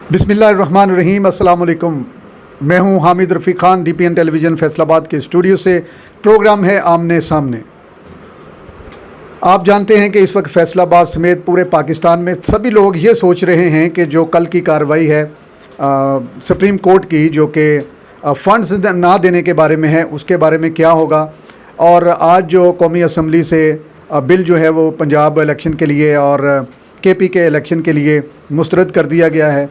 बिस्मिल्लाहिर्रहमानिर्रहीम, अस्सलाम वालेकुम। मैं हूं हामिद रफ़ीक ख़ान, DPN टेलीविज़न फैसलाबाद के स्टूडियो से। प्रोग्राम है आमने सामने। आप जानते हैं कि इस वक्त फैसलाबाद समेत पूरे पाकिस्तान में सभी लोग ये सोच रहे हैं कि जो कल की कार्रवाई है सुप्रीम कोर्ट की, जो कि फ़ंड्स ना देने के बारे में है, उसके बारे में क्या होगा। और आज जो कौमी असम्बली से बिल जो है वो पंजाब इलेक्शन के लिए और KP के इलेक्शन के लिए मुस्तरद कर दिया गया है।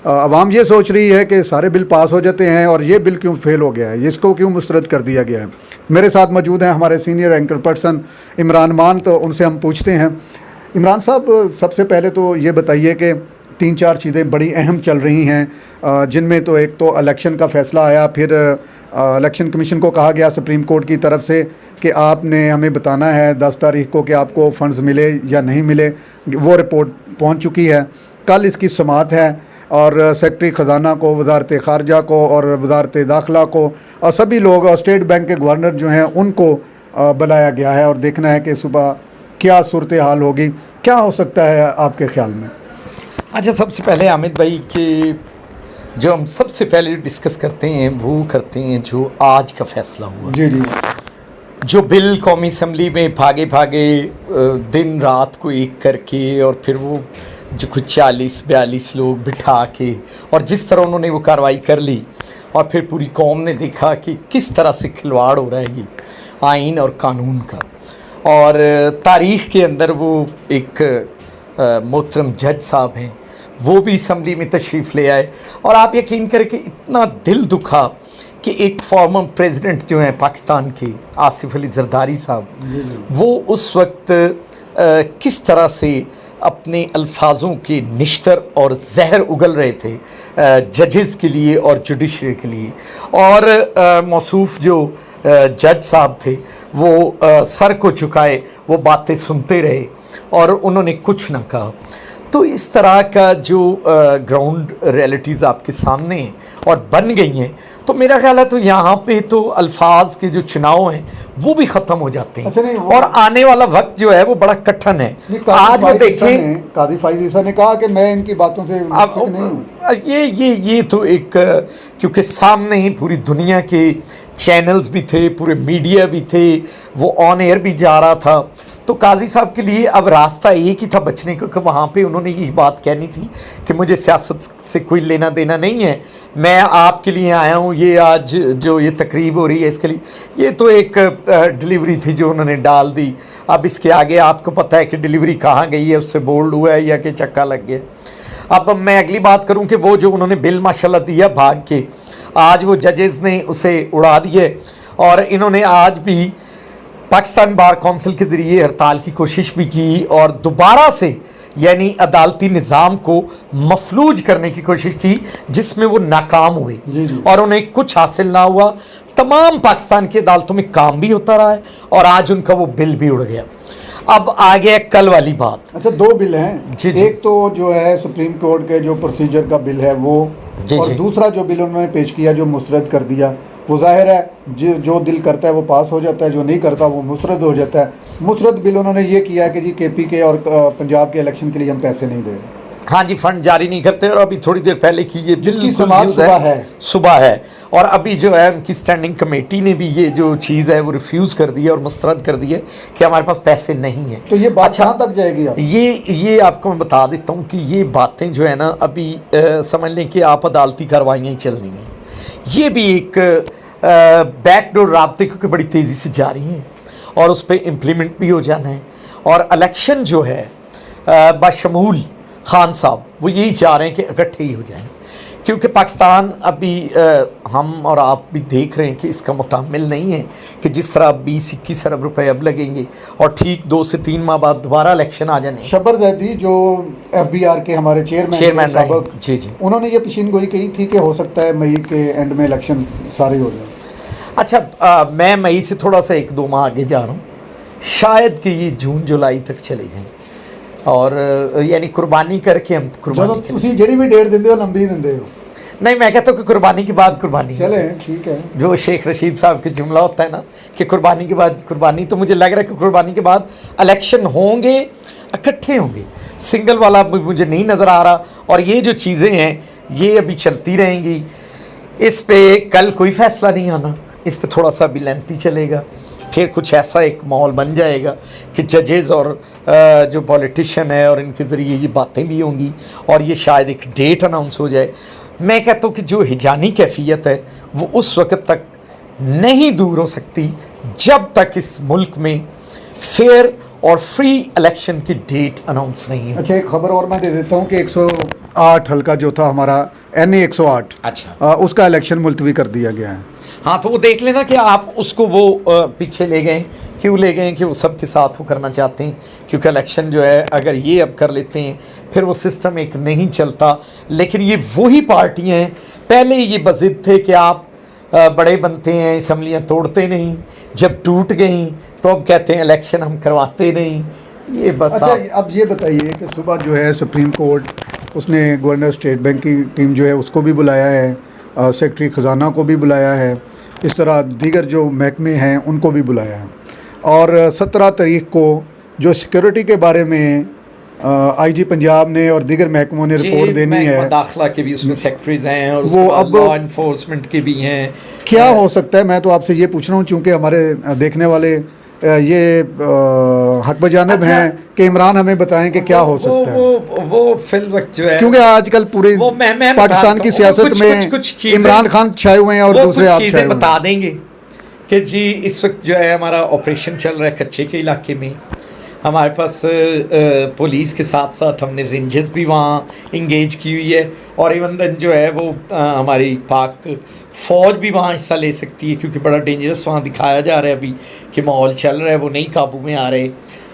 अवाम ये सोच रही है कि सारे बिल पास हो जाते हैं और ये बिल क्यों फेल हो गया है, इसको क्यों मुस्तरद कर दिया गया है। मेरे साथ मौजूद हैं हमारे सीनियर एंकर पर्सन इमरान मान, तो उनसे हम पूछते हैं। इमरान साहब, सबसे पहले तो ये बताइए कि 3-4 चीज़ें बड़ी अहम चल रही हैं, जिनमें तो एक तो इलेक्शन का फ़ैसला आया, फिर इलेक्शन कमीशन को कहा गया सुप्रीम कोर्ट की तरफ से कि आपने हमें बताना है 10 तारीख को कि आपको फ़ंड्स मिले या नहीं मिले। वो रिपोर्ट पहुंच चुकी है, कल इसकी समाअत है और सेक्रेटरी ख़जाना को, वजारत ख़ारजा को और वजारत दाखिला को और सभी लोग और स्टेट बैंक के गवर्नर जो हैं उनको बुलाया गया है और देखना है कि सुबह क्या सूरत हाल होगी, क्या हो सकता है आपके ख़्याल में। अच्छा, सबसे पहले हामिद भाई कि जो हम सबसे पहले डिस्कस करते हैं वो करते हैं जो आज का फ़ैसला हुआ। जी जी। जो बिल कौमी असम्बली में भागे भागे दिन रात को एक करके और फिर वो जो कुछ 40-42 लोग बिठा के और जिस तरह उन्होंने वो कार्रवाई कर ली और फिर पूरी कौम ने देखा कि किस तरह से खिलवाड़ हो रहा है ये आइन और कानून का। और तारीख़ के अंदर वो एक मोहतरम जज साहब हैं, वो भी असम्बली में तशरीफ़ ले आए और आप यकीन करें कि इतना दिल दुखा कि एक फॉर्मर प्रेसिडेंट जो हैं पाकिस्तान के आसिफ अली जरदारी साहब, वो उस वक्त किस तरह से अपने अल्फाजों के निश्तर और जहर उगल रहे थे जजेस के लिए और जुडिशरी के लिए। और मौसूफ जो जज साहब थे वो सर को झुकाए वो बातें सुनते रहे और उन्होंने कुछ ना कहा। तो इस तरह का जो ग्राउंड रियलिटीज़ आपके सामने हैं और बन गई हैं, तो मेरा ख्याल है तो यहाँ पे तो अल्फाज के जो चुनाव हैं वो भी ख़त्म हो जाते हैं। अच्छा, और आने वाला वक्त जो है वो बड़ा कठिन है। आज वो देखें, कादी फाइज़ ईसा ने कहा कि मैं इनकी बातों से मुत्तफ़िक़ नहीं हूँ। ये तो एक, क्योंकि सामने ही पूरी दुनिया के चैनल्स भी थे, पूरे मीडिया भी थे, वो ऑन एयर भी जा रहा था। तो काजी साहब के लिए अब रास्ता एक ही था बचने को कि वहाँ पे उन्होंने यही बात कहनी थी कि मुझे सियासत से कोई लेना देना नहीं है, मैं आपके लिए आया हूँ। ये आज जो ये तकरीब हो रही है इसके लिए, ये तो एक डिलीवरी थी जो उन्होंने डाल दी। अब इसके आगे आपको पता है कि डिलीवरी कहाँ गई है, उससे बोल्ड हुआ है या कि चक्का लग गया। अब मैं अगली बात करूँ कि वो जो उन्होंने बिल माशाल्लाह दिया भाग के, आज वो जजेस ने उसे उड़ा दिए और इन्होंने आज भी पाकिस्तान बार कौंसिल के ज़रिए हड़ताल की कोशिश भी की और दोबारा से यानी अदालती निज़ाम को मफलूज करने की कोशिश की, जिसमें वो नाकाम हुए और उन्हें कुछ हासिल ना हुआ। तमाम पाकिस्तान की अदालतों में काम भी होता रहा है और आज उनका वो बिल भी उड़ गया। अब आ गया कल वाली बात। अच्छा, 2 बिल हैं जी। एक तो जो है सुप्रीम कोर्ट के जो प्रोसीजर का बिल है वो, और दूसरा जो बिल उन्होंने पेश किया जो मुस्तरद कर दिया, वो जाहिर है जो दिल करता है वो पास हो जाता है, जो नहीं करता वो मुस्तरद हो जाता है। मुस्तरद बिल उन्होंने ये किया है कि जी KP के और पंजाब के इलेक्शन के लिए हम पैसे नहीं दे रहे। हाँ जी, फंड जारी नहीं करते। और अभी थोड़ी देर पहले की ये जिसकी समाअत सुबह है और अभी जो है उनकी स्टैंडिंग कमेटी ने भी ये जो चीज़ है वो रिफ्यूज़ कर दी है और मुस्तरद कर दी है कि हमारे पास पैसे नहीं हैं। तो ये बात कहाँ तक जाएगी? ये आपको मैं बता देता हूँ कि ये बातें जो है ना अभी समझ लें कि आप अदालती कार्रवाइयाँ चल रही हैं। ये भी एक बैकडोर राब्ते क्योंकि बड़ी तेज़ी से जा रही हैं और उस पर इम्प्लीमेंट भी हो जाना है। और इलेक्शन जो है बशमूल खान साहब वो यही चाह रहे हैं कि इकट्ठे ही हो जाएं, क्योंकि पाकिस्तान अभी हम और आप भी देख रहे हैं कि इसका मुतामिल नहीं है कि जिस तरह 20-21 अरब रुपए अब लगेंगे और ठीक 2 से 3 माह बाद दोबारा इलेक्शन आ जाने। शबर जैदी जो FBR के हमारे चेयरमैन जी जी, उन्होंने ये पेशीनगोई कही थी कि हो सकता है मई के एंड में इलेक्शन सारे हो जाए। अच्छा, मैं मई से थोड़ा सा 1-2 माह आगे जा रहा हूँ, शायद कि ये जून-जुलाई तक चले जाएँ और यानी कुर्बानी करके हम कुर्बानी जड़ी भी डेट देंगे हो लंबी देंगे हो। नहीं, मैं कहता हूँ कि कुर्बानी के बाद कुर्बानी। चले ठीक है, जो शेख रशीद साहब के जुमला होता है ना कि कुर्बानी के बाद कुर्बानी, तो मुझे लग रहा है कि कुर्बानी के बाद इलेक्शन होंगे, इकट्ठे होंगे। सिंगल वाला मुझे नहीं नज़र आ रहा। और ये जो चीज़ें हैं ये अभी चलती रहेंगी। इस पे कल कोई फैसला नहीं आना, इस पे थोड़ा सा भी लेंथी चलेगा। फिर कुछ ऐसा एक माहौल बन जाएगा कि जजेस और जो पॉलिटिशियन है और इनके ज़रिए ये बातें भी होंगी और ये शायद एक डेट अनाउंस हो जाए। मैं कहता हूँ कि जो हिजानी कैफियत है वो उस वक़्त तक नहीं दूर हो सकती जब तक इस मुल्क में फेयर और फ्री इलेक्शन की डेट अनाउंस नहीं है। अच्छा, एक खबर और मैं दे देता हूँ कि 108 हल्का जो था हमारा NA 108, अच्छा, उसका इलेक्शन मुलतवी कर दिया गया है। हाँ, तो वो देख लेना कि आप उसको वो पीछे ले गए, क्यों ले गए कि वो सबके साथ वो करना चाहते हैं, क्योंकि इलेक्शन जो है अगर ये अब कर लेते हैं फिर वो सिस्टम एक नहीं चलता। लेकिन ये वही पार्टियाँ हैं, पहले ये बज़िद थे कि आप बड़े बनते हैं, असम्बलियाँ तोड़ते नहीं, जब टूट गई तो अब कहते हैं इलेक्शन हम करवाते नहीं। ये बस अच्छा, अब ये बताइए कि सुबह जो है सुप्रीम कोर्ट उसने गवर्नर स्टेट बैंक की टीम जो है उसको भी बुलाया है, सेक्रेटरी ख़जाना को भी बुलाया है, इस तरह दीगर जो महकमे हैं उनको भी बुलाया है। और 17 तारीख को जो सिक्योरिटी के बारे में IG पंजाब ने और दीगर महकमों ने रिपोर्ट देनी है, दाखिला के भी उसमें सेक्रेटरीज हैं और वो अब लॉ इन्फोर्समेंट के भी हैं। क्या हो सकता है? मैं तो आपसे ये पूछ रहा हूँ चूँकि हमारे देखने वाले ये हक बजानब अच्छा, हैं कि इमरान हमें बताएं कि क्या हो सकता है। वो फिल वक्त जो है, क्योंकि आजकल पूरे मैं पाकिस्तान की सियासत में कुछ इमरान खान छाए हुए हैं और वो दूसरे कुछ आप चीज़ें छाए हुए बता हैं। देंगे कि जी इस वक्त जो है हमारा ऑपरेशन चल रहा है कच्चे के इलाके में। हमारे पास पुलिस के साथ साथ हमने रेंजर्स भी वहाँ इंगेज की हुई है और इवन देन जो है वो हमारी पाक फ़ौज भी वहाँ हिस्सा ले सकती है, क्योंकि बड़ा डेंजरस वहाँ दिखाया जा रहा है अभी कि माहौल चल रहा है, वो नहीं काबू में आ रहे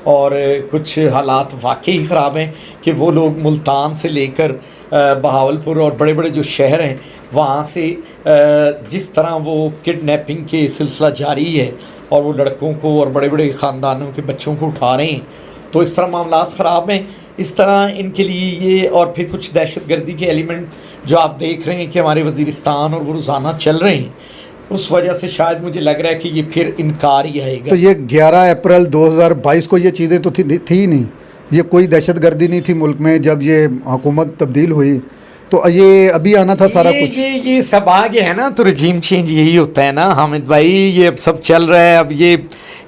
और कुछ हालात वाकई ख़राब हैं कि वो लोग मुल्तान से लेकर बहावलपुर और बड़े बड़े जो शहर हैं वहाँ से जिस तरह वो किडनैपिंग के सिलसिला जारी है और वो लड़कों को और बड़े बड़े ख़ानदानों के बच्चों को उठा रहे हैं, तो इस तरह मामलात ख़राब हैं। इस तरह इनके लिए ये और फिर कुछ दहशतगर्दी के एलिमेंट जो आप देख रहे हैं कि हमारे वज़ीरिस्तान और वो रोज़ाना चल रहे हैं, उस वजह से शायद मुझे लग रहा है कि ये फिर इनकार ही आएगा। तो ये 11 अप्रैल 2022 को ये चीज़ें तो थी नहीं, ये कोई दहशतगर्दी नहीं थी मुल्क में जब ये हुकूमत तब्दील हुई, तो ये अभी आना था सारा कुछ। ये सब आ गया है ना, तो रजीम चेंज यही होता है ना हामिद भाई, ये अब सब चल रहा है। अब ये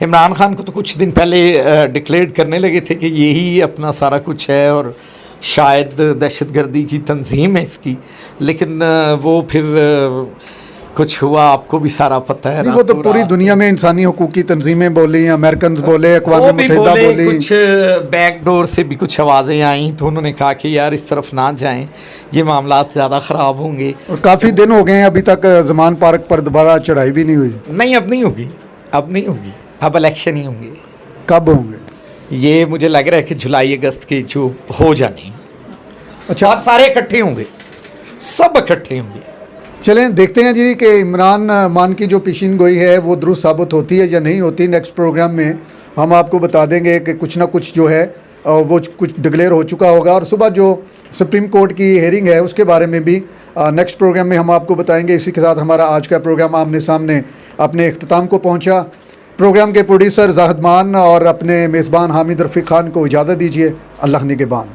इमरान खान को तो कुछ दिन पहले डिक्लेयर करने लगे थे कि यही अपना सारा कुछ है और शायद दहशतगर्दी की तंजीम है इसकी, लेकिन वो फिर कुछ हुआ, आपको भी सारा पता है। वो तो पूरी दुनिया में इंसानी हकूक की तंजीमें बोली, अमेरिकन बोले, अक़वाम मुत्तहिदा बोली, कुछ बैकडोर से भी कुछ आवाज़ें आई, तो उन्होंने कहा कि यार इस तरफ ना जाएं, ये मामलात ज़्यादा ख़राब होंगे। और काफ़ी दिन हो गए हैं अभी तक ज़मान पार्क पर दोबारा चढ़ाई भी नहीं हुई। नहीं, अब नहीं होगी, अब नहीं होगी, अब इलेक्शन ही होंगे। कब होंगे? ये मुझे लग रहा है कि जुलाई अगस्त के जो हो जाने। अच्छा, और सारे इकट्ठे होंगे, सब इकट्ठे होंगे। चलें देखते हैं जी कि इमरान मान की जो पेशीन गोई है वो दुरुस्त साबित होती है या नहीं होती। नेक्स्ट प्रोग्राम में हम आपको बता देंगे कि कुछ ना कुछ जो है वो कुछ डिक्लेयर हो चुका होगा। और सुबह जो सुप्रीम कोर्ट की हेयरिंग है उसके बारे में भी नेक्स्ट प्रोग्राम में हम आपको बताएंगे। इसी के साथ हमारा आज का प्रोग्राम आमने सामने अपने इख्तिताम को पहुँचा। प्रोग्राम के प्रोड्यूसर जाहिद मान और अपने मेज़बान हामिद रफ़ीक खान को इजाज़त दीजिए। अल्लाह निगहबान।